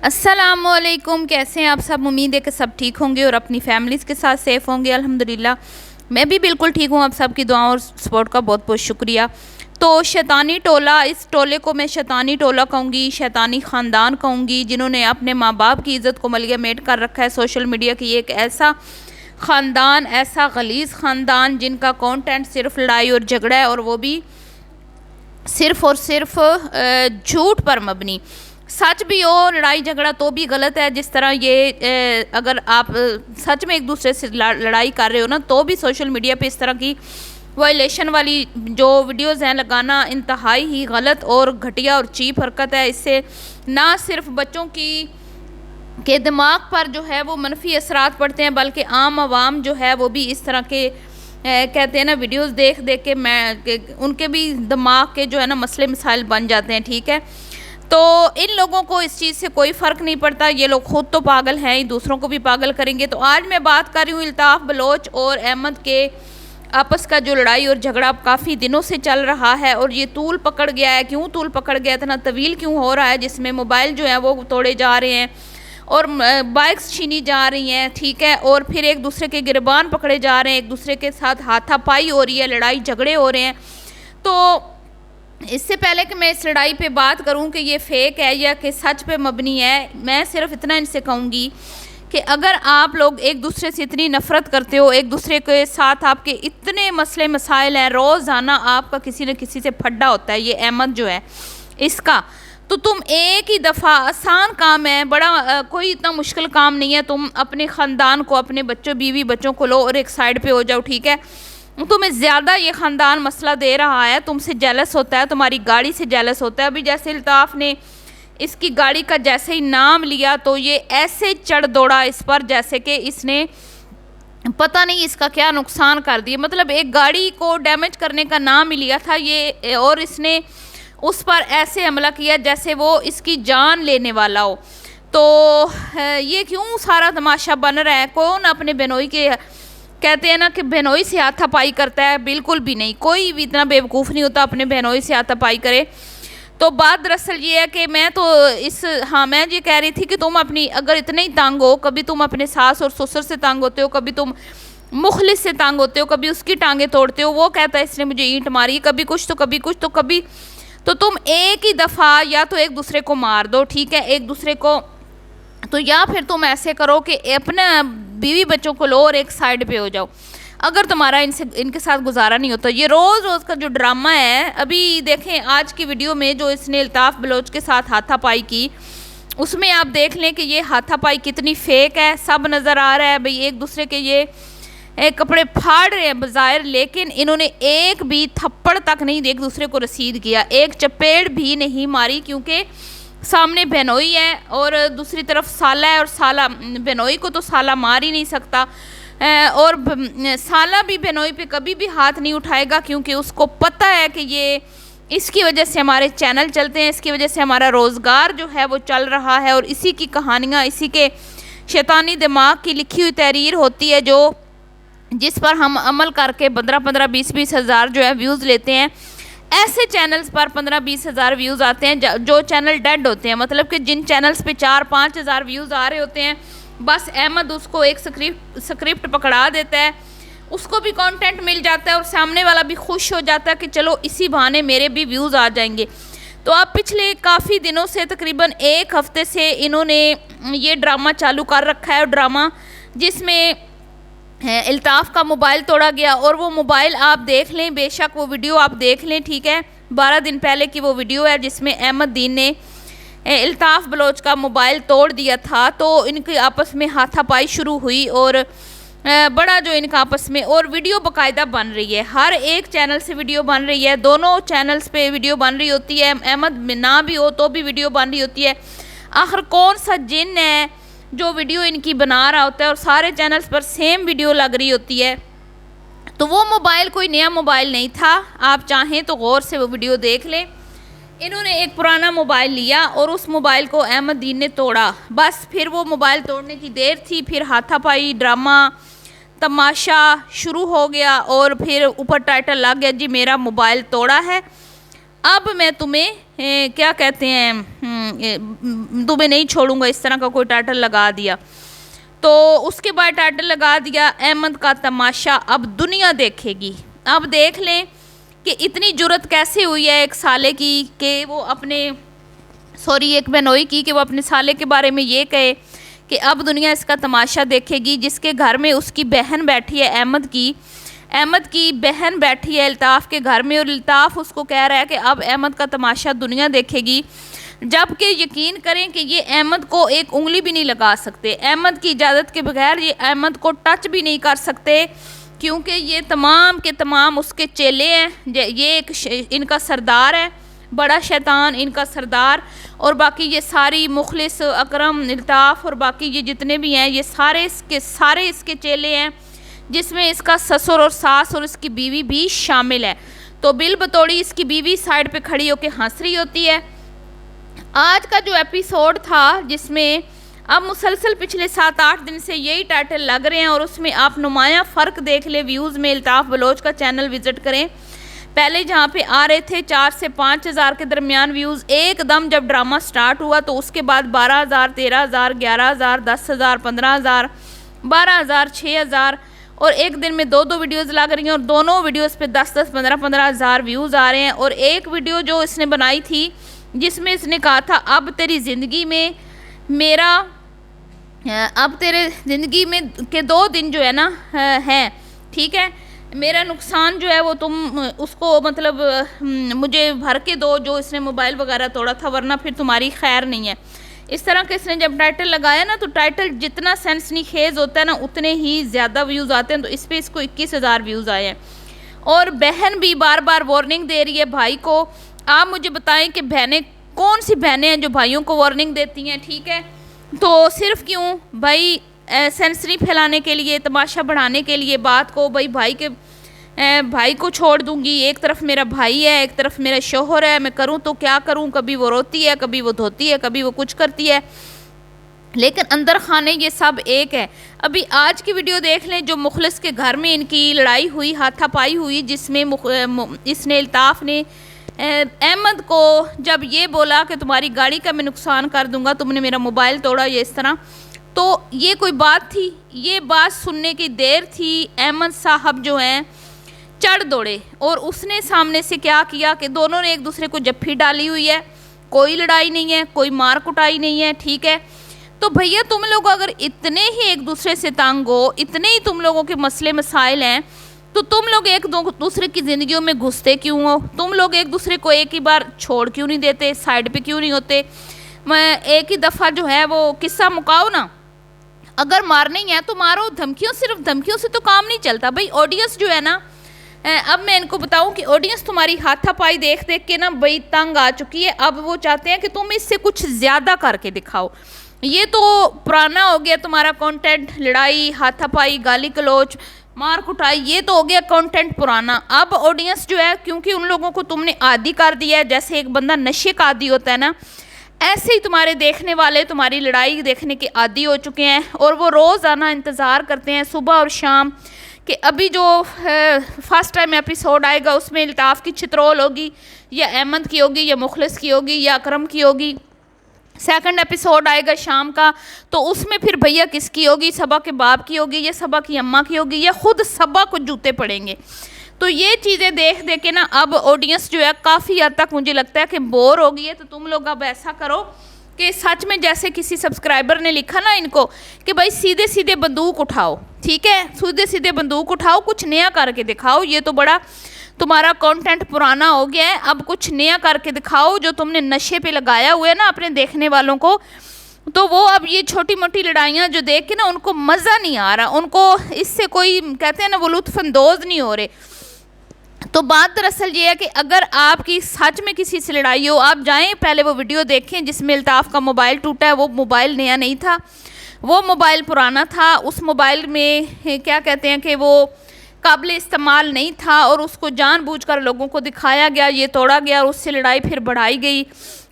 अस्सलामुअलैकुम, कैसे हैं आप सब। उम्मीद है कि सब ठीक होंगे और अपनी फैमिलीज़ के साथ सेफ़ होंगे। अल्हम्दुलिल्लाह मैं भी बिल्कुल ठीक हूँ। आप सब की दुआओं और सपोर्ट का बहुत बहुत शुक्रिया। तो शैतानी टोला, इस टोले को मैं शैतानी टोला कहूँगी, शैतानी ख़ानदान कहूँगी, जिन्होंने अपने माँ बाप की इज़्ज़त को मलिया मेट कर रखा है सोशल मीडिया की। एक ऐसा ख़ानदान, ऐसा गलीज़ ख़ानदान जिनका कंटेंट सिर्फ लड़ाई और झगड़ा है, और वो भी सिर्फ़ और सिर्फ झूठ पर मबनी। सच भी हो लड़ाई झगड़ा तो भी गलत है। जिस तरह ये अगर आप सच में एक दूसरे से लड़ाई कर रहे हो ना, तो भी सोशल मीडिया पे इस तरह की वायलेशन वाली जो वीडियोज़ हैं लगाना इंतहाई ही गलत और घटिया और चीप हरकत है। इससे ना सिर्फ बच्चों के दिमाग पर जो है वो मनफी असरात पड़ते हैं, बल्कि आम आवाम जो है वो भी इस तरह के कहते हैं ना वीडियोज़ देख देख के उनके भी दिमाग के जो है ना मसले मसाइल बन जाते हैं। ठीक है, तो इन लोगों को इस चीज़ से कोई फ़र्क नहीं पड़ता। ये लोग खुद तो पागल हैं, दूसरों को भी पागल करेंगे। तो आज मैं बात कर रही हूँ अल्ताफ़ बलोच और अहमद के आपस का जो लड़ाई और झगड़ा काफ़ी दिनों से चल रहा है, और ये तूल पकड़ गया है। क्यों तूल पकड़ गया, इतना तवील क्यों हो रहा है, जिसमें मोबाइल जो है वो तोड़े जा रहे हैं और बाइक्स छीनी जा रही हैं। ठीक है, और फिर एक दूसरे के गिरबान पकड़े जा रहे हैं, एक दूसरे के साथ हाथापाई हो रही है, लड़ाई झगड़े हो रहे हैं। तो इससे पहले कि मैं इस लड़ाई पे बात करूं कि ये फेक है या कि सच पे मबनी है, मैं सिर्फ इतना इनसे कहूँगी कि अगर आप लोग एक दूसरे से इतनी नफ़रत करते हो, एक दूसरे के साथ आपके इतने मसले मसाइल हैं, रोज़ाना आपका किसी न किसी से फड्डा होता है, ये अहमद जो है इसका, तो तुम एक ही दफ़ा, आसान काम है, बड़ा कोई इतना मुश्किल काम नहीं है। तुम अपने ख़ानदान को, अपने बच्चों बीवी बच्चों को लो और एक साइड पे हो जाओ। ठीक है, तुम्हें ज़्यादा ये ख़ानदान मसला दे रहा है, तुमसे जेलस होता है, तुम्हारी गाड़ी से जेलस होता है। अभी जैसे अल्ताफ़ ने इसकी गाड़ी का जैसे ही नाम लिया तो ये ऐसे चढ़ दौड़ा इस पर जैसे कि इसने पता नहीं इसका क्या नुकसान कर दिया। मतलब एक गाड़ी को डैमेज करने का नाम ही लिया था ये, और इसने उस पर ऐसे हमला किया जैसे वो इसकी जान लेने वाला हो। तो ये क्यों सारा तमाशा बन रहा है। कौन अपने बहनोई के, कहते हैं ना कि बहनोई से हाथापाई करता है, बिल्कुल भी नहीं। कोई भी इतना बेवकूफ़ नहीं होता अपने बहनोई से हाथापाई करे। तो बात दरअसल ये है कि मैं ये कह रही थी कि तुम अपनी, अगर इतने ही तंग हो, कभी तुम अपने सास और ससुर से तंग होते हो, कभी तुम मुखलिस से तंग होते हो, कभी उसकी टांगे तोड़ते हो, वो कहता है इसने मुझे ईंट मारी, कभी कुछ तो कभी कुछ, तो कभी तो तुम एक ही दफ़ा या तो एक दूसरे को मार दो। ठीक है, एक दूसरे को, तो या फिर तुम ऐसे करो कि अपने बीवी बच्चों को लो और एक साइड पे हो जाओ, अगर तुम्हारा इनके साथ गुजारा नहीं होता। ये रोज़ रोज़ का जो ड्रामा है, अभी देखें आज की वीडियो में जो इसने अल्ताफ़ बलोच के साथ हाथापाई की, उसमें आप देख लें कि ये हाथापाई कितनी फ़ेक है। सब नज़र आ रहा है भाई, एक दूसरे के ये कपड़े फाड़ रहे हैं बज़ाहिर, लेकिन इन्होंने एक भी थप्पड़ तक नहीं एक दूसरे को रसीद किया, एक चपेट भी नहीं मारी, क्योंकि सामने बहनोई है और दूसरी तरफ साला है, और साला बहनोई को तो साला मार ही नहीं सकता, और साला भी बहनोई पे कभी भी हाथ नहीं उठाएगा, क्योंकि उसको पता है कि ये इसकी वजह से हमारे चैनल चलते हैं, इसकी वजह से हमारा रोज़गार जो है वो चल रहा है, और इसी की कहानियाँ, इसी के शैतानी दिमाग की लिखी हुई तहरीर होती है जो जिस पर हम अमल करके 15-15, 20-20 हज़ार जो है व्यूज़ लेते हैं। ऐसे चैनल्स पर 15-20 हज़ार व्यूज़ आते हैं जो चैनल डेड होते हैं, मतलब कि जिन चैनल्स पे 4-5 हज़ार व्यूज़ आ रहे होते हैं, बस अहमद उसको एक स्क्रिप्ट पकड़ा देता है, उसको भी कंटेंट मिल जाता है और सामने वाला भी खुश हो जाता है कि चलो इसी बहाने मेरे भी व्यूज़ आ जाएंगे। तो अब पिछले काफ़ी दिनों से, तकरीबन एक हफ़्ते से इन्होंने ये ड्रामा चालू कर रखा है, ड्रामा जिसमें अल्ताफ़ का मोबाइल तोड़ा गया, और वो मोबाइल आप देख लें, बेशक वो वीडियो आप देख लें। ठीक है, 12 दिन पहले की वो वीडियो है जिसमें अहमद दीन ने अल्ताफ़ बलोच का मोबाइल तोड़ दिया था। तो इनकी आपस में हाथापाई शुरू हुई, और बड़ा जो इनका आपस में, और वीडियो बाकायदा बन रही है, हर एक चैनल से वीडियो बन रही है, दोनों चैनल्स पे वीडियो बन रही होती है, अहमद ना भी हो तो भी वीडियो बन रही होती है। आखिर कौन सा जिन है जो वीडियो इनकी बना रहा होता है, और सारे चैनल्स पर सेम वीडियो लग रही होती है। तो वो मोबाइल कोई नया मोबाइल नहीं था, आप चाहें तो गौर से वो वीडियो देख लें। इन्होंने एक पुराना मोबाइल लिया और उस मोबाइल को अहमद दीन ने तोड़ा, बस फिर वो मोबाइल तोड़ने की देर थी, फिर हाथापाई ड्रामा तमाशा शुरू हो गया, और फिर ऊपर टाइटल लग गया जी मेरा मोबाइल तोड़ा है, अब मैं तुम्हें क्या कहते हैं, तुम्हें नहीं छोड़ूंगा, इस तरह का कोई टाइटल लगा दिया। तो उसके बाद टाइटल लगा दिया अहमद का तमाशा अब दुनिया देखेगी। अब देख लें कि इतनी जुर्रत कैसे हुई है एक साले की कि वो अपने एक बहनोई की कि वो अपने साले के बारे में ये कहे कि अब दुनिया इसका तमाशा देखेगी, जिसके घर में उसकी बहन बैठी है अहमद की बहन बैठी है अल्ताफ़ के घर में, और अल्ताफ़ उसको कह रहा है कि अब अहमद का तमाशा दुनिया देखेगी, जबकि यकीन करें कि ये अहमद को एक उंगली भी नहीं लगा सकते, अहमद की इजाज़त के बगैर ये अहमद को टच भी नहीं कर सकते, क्योंकि ये तमाम के तमाम उसके चेले हैं। ये एक इनका सरदार है, बड़ा शैतान इनका सरदार, और बाकी ये सारी मुखलिस, अकरम, अल्ताफ़ और बाकी ये जितने भी हैं ये सारे इसके चेले हैं, जिसमें इसका ससुर और सास और इसकी बीवी भी शामिल है। तो बिल बतौड़ी इसकी बीवी साइड पे खड़ी होकर हंस रही होती है। आज का जो एपिसोड था, जिसमें अब मुसलसल पिछले 7-8 दिन से यही टाइटल लग रहे हैं, और उसमें आप नुमाया फ़र्क देख ले व्यूज़ में। अल्ताफ़ बलोच का चैनल विज़िट करें, पहले जहाँ पे आ रहे थे 4 से 5 हज़ार के दरमियान व्यूज़, एकदम जब ड्रामा स्टार्ट हुआ तो उसके बाद 12,000, 13,000, 11,000, 10,000, 15,000, 12,000, 6,000, और एक दिन में 2-2 वीडियोज़ लग रही हैं, और दोनों वीडियोज़ पे 10-10, 15-15 हज़ार व्यूज़ आ रहे हैं। और एक वीडियो जो इसने बनाई थी जिसमें इसने कहा था अब तेरी ज़िंदगी में अब तेरे ज़िंदगी में के 2 दिन जो है ना हैं, ठीक है, मेरा नुकसान जो है वो तुम उसको मतलब मुझे भर के दो, जो इसने मोबाइल वगैरह तोड़ा था, वरना फिर तुम्हारी खैर नहीं है। इस तरह के इसने जब टाइटल लगाया ना, तो टाइटल जितना सेंसनीखेज होता है ना उतने ही ज़्यादा व्यूज़ आते हैं। तो इस पर इसको 21,000 व्यूज़ आए हैं। और बहन भी बार बार वार्निंग दे रही है भाई को। आप मुझे बताएं कि बहनें कौन सी बहनें हैं जो भाइयों को वार्निंग देती हैं, ठीक है, तो सिर्फ क्यों भाई सेंसरी फैलाने के लिए, तमाशा बढ़ाने के लिए बात को, भाई को छोड़ दूंगी, एक तरफ मेरा भाई है, एक तरफ मेरा शोहर है, मैं करूं तो क्या करूं, कभी वो रोती है, कभी वो धोती है, कभी वो कुछ करती है, लेकिन अंदर खाने ये सब एक है। अभी आज की वीडियो देख लें जो मुखलिस के घर में इनकी लड़ाई हुई, हाथापाई हुई, जिसमें इसने अल्ताफ़ ने अहमद को जब ये बोला कि तुम्हारी गाड़ी का मैं नुकसान कर दूंगा, तुमने मेरा मोबाइल तोड़ा, ये इस तरह, तो ये कोई बात थी? ये बात सुनने की देर थी। अहमद साहब जो हैं चढ़ दौड़े, और उसने सामने से क्या किया कि दोनों ने एक दूसरे को जफ्फी डाली हुई है, कोई लड़ाई नहीं है, कोई मार कुटाई नहीं है, ठीक है। तो भैया तुम लोग अगर इतने ही एक दूसरे से तंग हो, इतने ही तुम लोगों के मसले मसाइल हैं, तो तुम लोग एक दूसरे की ज़िंदगियों में घुसते क्यों हो? तुम लोग एक दूसरे को एक ही बार छोड़ क्यों नहीं देते, साइड पे क्यों नहीं होते? मैं एक ही दफ़ा जो है वो किस्सा मुकाओ ना। अगर मारना ही है तो मारो, धमकियों, सिर्फ धमकियों से तो काम नहीं चलता भाई। ऑडियंस जो है ना, अब मैं इनको बताऊं कि ऑडियंस तुम्हारी हाथापाई देख देख के ना भाई तंग आ चुकी है। अब वो चाहते हैं कि तुम इससे कुछ ज़्यादा करके दिखाओ। ये तो पुराना हो गया तुम्हारा कंटेंट, लड़ाई, हाथापाई, गाली गलौज, मार कुटाई, ये तो हो गया कंटेंट पुराना। अब ऑडियंस जो है, क्योंकि उन लोगों को तुमने आदी कर दिया है, जैसे एक बंदा नशे का आदी होता है ना, ऐसे ही तुम्हारे देखने वाले तुम्हारी लड़ाई देखने के आदी हो चुके हैं, और वो रोज़ाना इंतज़ार करते हैं सुबह और शाम कि अभी जो फर्स्ट टाइम एपिसोड आएगा उसमें अल्ताफ़ की चित्रोल होगी, या अहमद की होगी, या मुखलिस की होगी, या अकरम की होगी। सेकंड एपिसोड आएगा शाम का, तो उसमें फिर भैया किसकी होगी? सबा के बाप की होगी, या सबा की अम्मा की होगी, या खुद सबा को जूते पड़ेंगे। तो ये चीज़ें देख देख के ना अब ऑडियंस जो है काफ़ी हद तक मुझे लगता है कि बोर हो गई है। तो तुम लोग अब ऐसा करो कि सच में, जैसे किसी सब्सक्राइबर ने लिखा ना इनको कि भाई सीधे सीधे बंदूक उठाओ, ठीक है, सीधे सीधे बंदूक उठाओ, कुछ नया करके दिखाओ। ये तो बड़ा तुम्हारा कंटेंट पुराना हो गया है, अब कुछ नया करके दिखाओ। जो तुमने नशे पे लगाया हुआ है ना अपने देखने वालों को, तो वो अब ये छोटी मोटी लड़ाइयाँ जो देख के ना उनको मज़ा नहीं आ रहा, उनको इससे कोई कहते हैं ना वो लुत्फ़अंदोज़ नहीं हो रहे। तो बात दरअसल ये है कि अगर आपकी सच में किसी से लड़ाई हो, आप जाएं पहले वो वीडियो देखें जिसमें अल्ताफ़ का मोबाइल टूटा है। वो मोबाइल नया नहीं था, वो मोबाइल पुराना था। उस मोबाइल में क्या कहते हैं कि वो काबिल इस्तेमाल नहीं था, और उसको जानबूझकर लोगों को दिखाया गया, ये तोड़ा गया, और उससे लड़ाई फिर बढ़ाई गई।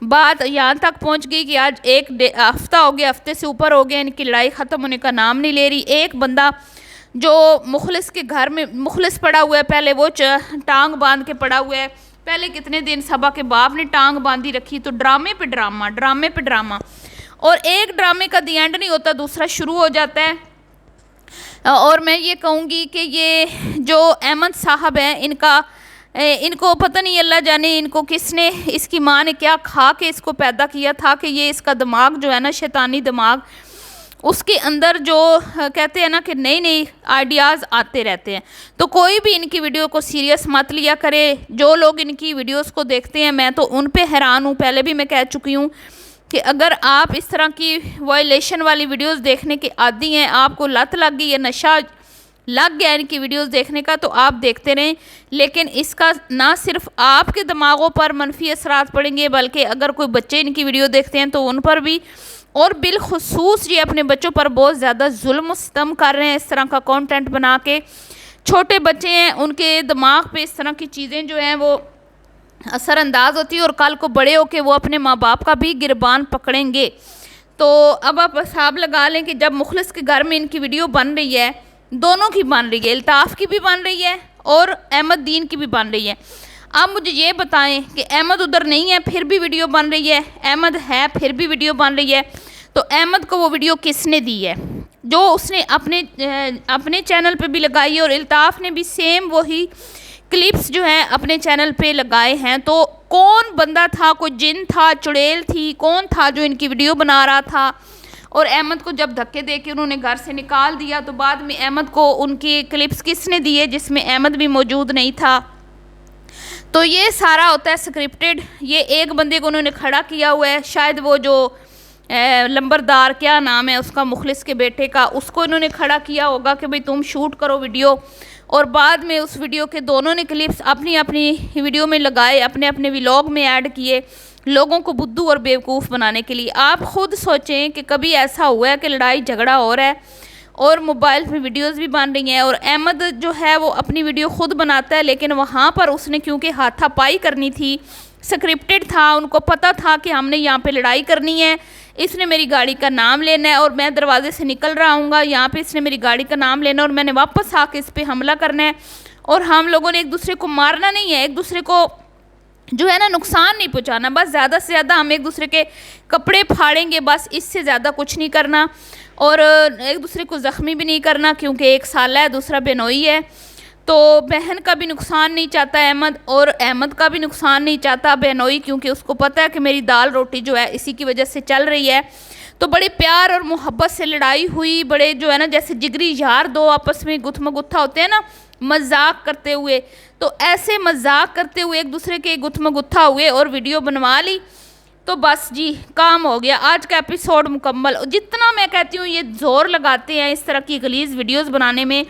बात यहाँ तक पहुँच गई कि आज एक हफ्ता हो गया, हफ्ते से ऊपर हो गया, इनकी लड़ाई ख़त्म होने का नाम नहीं ले रही। एक बंदा जो मुखलिस के घर में मुखलिस पड़ा हुआ है, पहले वो टांग बांध के पड़ा हुआ है, पहले कितने दिन सबा के बाप ने टांग बांधी रखी, तो ड्रामे पे ड्रामा, ड्रामे पे ड्रामा, और एक ड्रामे का दी एंड नहीं होता, दूसरा शुरू हो जाता है। और मैं ये कहूँगी कि ये जो अहमद साहब हैं, इनको पता नहीं अल्लाह जाने इनको किसने, इसकी माँ ने क्या खा के इसको पैदा किया था कि ये इसका दिमाग जो है ना, शैतानी दिमाग, उसके अंदर जो कहते हैं ना कि नई नई आइडियाज़ आते रहते हैं। तो कोई भी इनकी वीडियो को सीरियस मत लिया करे। जो लोग इनकी वीडियोस को देखते हैं, मैं तो उन पे हैरान हूँ। पहले भी मैं कह चुकी हूँ कि अगर आप इस तरह की वायलेशन वाली वीडियोस देखने के आदी हैं, आपको लत लग गई है, नशा लग गया इनकी वीडियोस देखने का, तो आप देखते रहें। लेकिन इसका ना सिर्फ आपके दिमागों पर मनफी असरात पड़ेंगे, बल्कि अगर कोई बच्चे इनकी वीडियो देखते हैं तो उन पर भी, और बिलखुसूस ये अपने बच्चों पर बहुत ज़्यादा जुल्म सितम कर रहे हैं इस तरह का कंटेंट बना के। छोटे बच्चे हैं, उनके दिमाग पे इस तरह की चीज़ें जो हैं वो असरअंदाज होती है, और कल को बड़े होकर वो अपने माँ बाप का भी गिरबान पकड़ेंगे। तो अब आप हिसाब लगा लें कि जब मुखलिस के घर में इनकी वीडियो बन रही है, दोनों की बन रही है, अल्ताफ़ की भी बन रही है और अहमद दीन की भी बन रही है। आप मुझे ये बताएं कि अहमद उधर नहीं है फिर भी वीडियो बन रही है, अहमद है फिर भी वीडियो बन रही है, तो अहमद को वो वीडियो किसने दी है? जो उसने अपने चैनल पे भी लगाई है, और अल्ताफ़ ने भी सेम वही क्लिप्स जो हैं अपने चैनल पे लगाए हैं। तो कौन बंदा था? कोई जिन था, चुड़ैल थी, कौन था जो इनकी वीडियो बना रहा था? और अहमद को जब धक्के दे के उन्होंने घर से निकाल दिया, तो बाद में अहमद को उनकी क्लिप्स किसने दिए जिसमें अहमद भी मौजूद नहीं था? तो ये सारा होता है स्क्रिप्टेड। ये एक बंदे को उन्होंने खड़ा किया हुआ है, शायद वो जो लंबरदार, क्या नाम है उसका, मुखलिस के बेटे का, उसको इन्होंने खड़ा किया होगा कि भाई तुम शूट करो वीडियो, और बाद में उस वीडियो के दोनों ने क्लिप्स अपनी अपनी वीडियो में लगाए, अपने अपने व्लॉग में ऐड किए, लोगों को बुद्धू और बेवकूफ़ बनाने के लिए। आप ख़ुद सोचें कि कभी ऐसा हुआ है कि लड़ाई झगड़ा हो रहा है और मोबाइल में वीडियोस भी बन रही हैं, और अहमद जो है वो अपनी वीडियो ख़ुद बनाता है, लेकिन वहाँ पर उसने क्योंकि हाथापाई करनी थी, स्क्रिप्टेड था, उनको पता था कि हमने यहाँ पे लड़ाई करनी है, इसने मेरी गाड़ी का नाम लेना है और मैं दरवाजे से निकल रहा हूँगा, यहाँ पे इसने मेरी गाड़ी का नाम लेना और मैंने वापस आके इस पर हमला करना है, और हम लोगों ने एक दूसरे को मारना नहीं है, एक दूसरे को जो है ना नुकसान नहीं पहुंचाना, बस ज़्यादा से ज़्यादा हम एक दूसरे के कपड़े फाड़ेंगे, बस इससे ज़्यादा कुछ नहीं करना, और एक दूसरे को ज़ख्मी भी नहीं करना, क्योंकि एक साला है, दूसरा बेनोई है, तो बहन का भी नुकसान नहीं चाहता अहमद, और अहमद का भी नुकसान नहीं चाहता बेनोई, क्योंकि उसको पता है कि मेरी दाल रोटी जो है इसी की वजह से चल रही है। तो बड़े प्यार और मोहब्बत से लड़ाई हुई, बड़े जो है ना जैसे जिगरी यार दो आपस में गुत्थम गुत्था होते हैं ना, मजाक करते हुए, तो ऐसे मजाक करते हुए एक दूसरे के गुत्थम गुत्था हुए और वीडियो बनवा ली। तो बस जी काम हो गया, आज का एपिसोड मुकम्मल। जितना मैं कहती हूँ ये ज़ोर लगाते हैं इस तरह की गलीज़ वीडियोस बनाने में,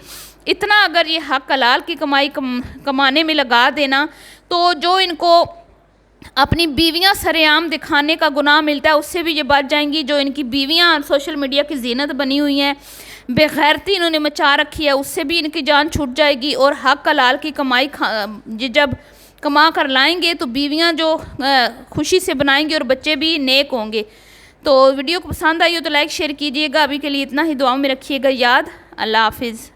इतना अगर ये हक हलाल की कमाई कमाने में लगा देना, तो जो इनको अपनी बीवियां सरेआम दिखाने का गुनाह मिलता है उससे भी ये बच जाएंगी। जो इनकी बीवियां सोशल मीडिया की जीनत बनी हुई हैं, बेगैरती इन्होंने मचा रखी है, उससे भी इनकी जान छूट जाएगी। और हक हलाल की कमाई जब कमा कर लाएंगे तो बीवियां जो खुशी से बनाएंगी और बच्चे भी नेक होंगे। तो वीडियो को पसंद आई हो तो लाइक शेयर कीजिएगा। अभी के लिए इतना ही, दुआओं में रखिएगा याद। अल्लाह हाफिज़।